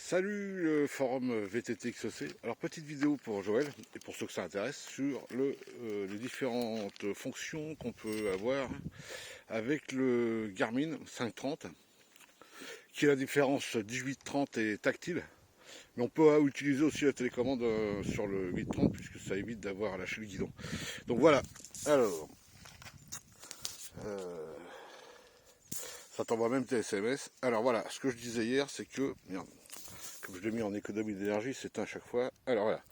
Salut le forum VTT XOC. Alors petite vidéo pour Joël et pour ceux que ça intéresse sur les différentes fonctions qu'on peut avoir avec le Garmin 530, qui est la différence 1830 et tactile. Mais on peut utiliser aussi la télécommande sur le 830 puisque ça évite d'avoir à lâcher le guidon. Donc voilà. Alors, ça t'envoie même tes SMS. Alors voilà, ce que je disais hier, c'est que merde, comme je l'ai mis en économie d'énergie, c'est à chaque fois. Alors voilà.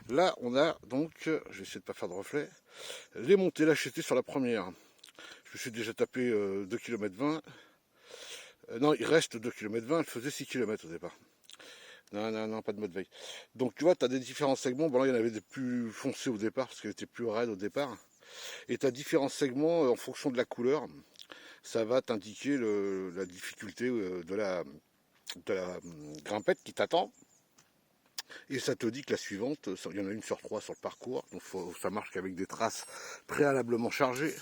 Là, on a donc, je vais essayer de pas faire de reflet, les montées. Là, j'étais sur la première. Je me suis déjà tapé 2 km 20. Non, il reste 2 km 20. Elle faisait 6 km au départ. Non, pas de mode veille. Donc tu vois, tu as des différents segments. Bon là, il y en avait des plus foncés au départ, parce qu'elle était plus raide au départ. Et tu as différents segments en fonction de la couleur. Ça va t'indiquer la difficulté de la grimpette qui t'attend. Et ça te dit que la suivante, il y en a une sur 3 sur le parcours, donc ça marche qu'avec des traces préalablement chargées.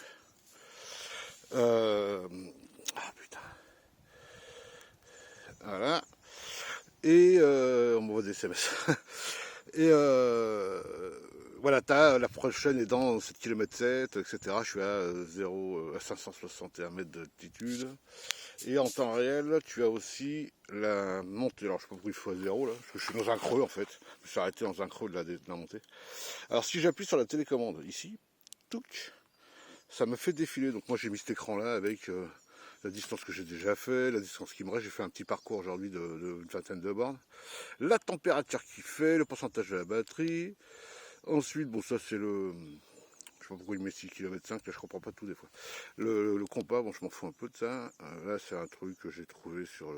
Ah putain. Voilà. Et on m'envoie des SMS. Et voilà, la prochaine est dans 7 km 7, etc. Je suis à 561 mètres d'altitude. Et en temps réel, tu as aussi la montée. Alors je sais pas pourquoi il faut à 0 là, parce que je suis dans un creux en fait. Je me suis arrêté dans un creux de la montée. Alors si j'appuie sur la télécommande ici, touc, ça me fait défiler. Donc moi j'ai mis cet écran là avec la distance que j'ai déjà fait, la distance qui me reste. J'ai fait un petit parcours aujourd'hui d'une vingtaine de bornes. La température qu'il fait, le pourcentage de la batterie. Ensuite, bon ça c'est le... Je sais pas pourquoi il met 6 km 5, là je comprends pas tout des fois. Le compas, bon je m'en fous un peu de ça. Là c'est un truc que j'ai trouvé sur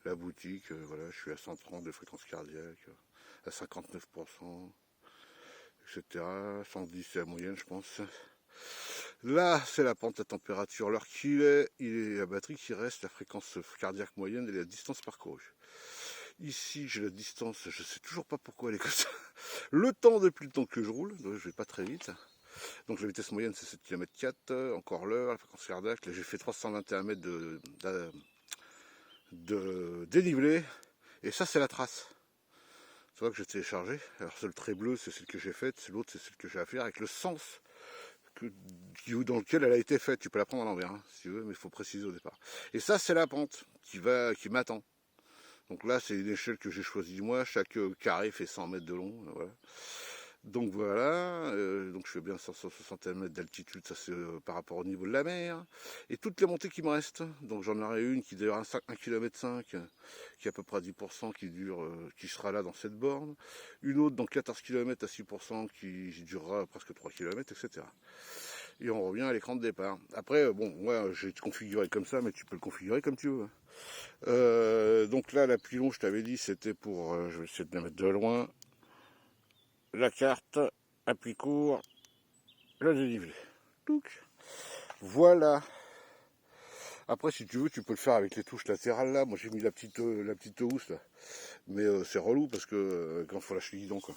la boutique. Voilà, je suis à 130 de fréquence cardiaque, à 59%, etc. 110 c'est la moyenne je pense. Là c'est la pente à température, l'heure qu'il est, la batterie qui reste, la fréquence cardiaque moyenne et la distance parcourue. Ici j'ai la distance, je sais toujours pas pourquoi elle est comme ça. Le temps depuis le temps que je roule, donc je vais pas très vite. Donc la vitesse moyenne c'est 7 km 4, encore l'heure, la fréquence cardiaque, là j'ai fait 321 mètres de dénivelé, et ça c'est la trace. Tu vois que j'ai téléchargé, alors c'est le trait bleu, c'est celle que j'ai faite, c'est l'autre c'est celle que j'ai à faire avec le sens dans lequel elle a été faite. Tu peux la prendre à l'envers hein, si tu veux, mais il faut préciser au départ. Et ça c'est la pente qui m'attend. Donc là c'est une échelle que j'ai choisie moi, chaque carré fait 100 mètres de long, voilà. Donc voilà, donc je fais bien 160 mètres d'altitude, ça c'est par rapport au niveau de la mer. Et toutes les montées qui me restent, donc j'en aurai une qui dure 1 km 5, qui est à peu près à 10%, qui sera là dans cette borne. Une autre dans 14 km à 6% qui durera presque 3 km, etc. Et on revient à l'écran de départ. Après, bon, moi j'ai configuré comme ça, mais tu peux le configurer comme tu veux. Donc là, la plus longue, je t'avais dit, c'était pour, je vais essayer de la mettre de loin, la carte, appui court, le dénivelé. Voilà. Après, si tu veux, tu peux le faire avec les touches latérales là. Moi, j'ai mis la petite housse là. Mais c'est relou parce que quand il faut lâcher le guidon, quoi.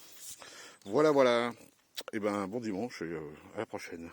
Voilà. Et ben, bon dimanche et à la prochaine.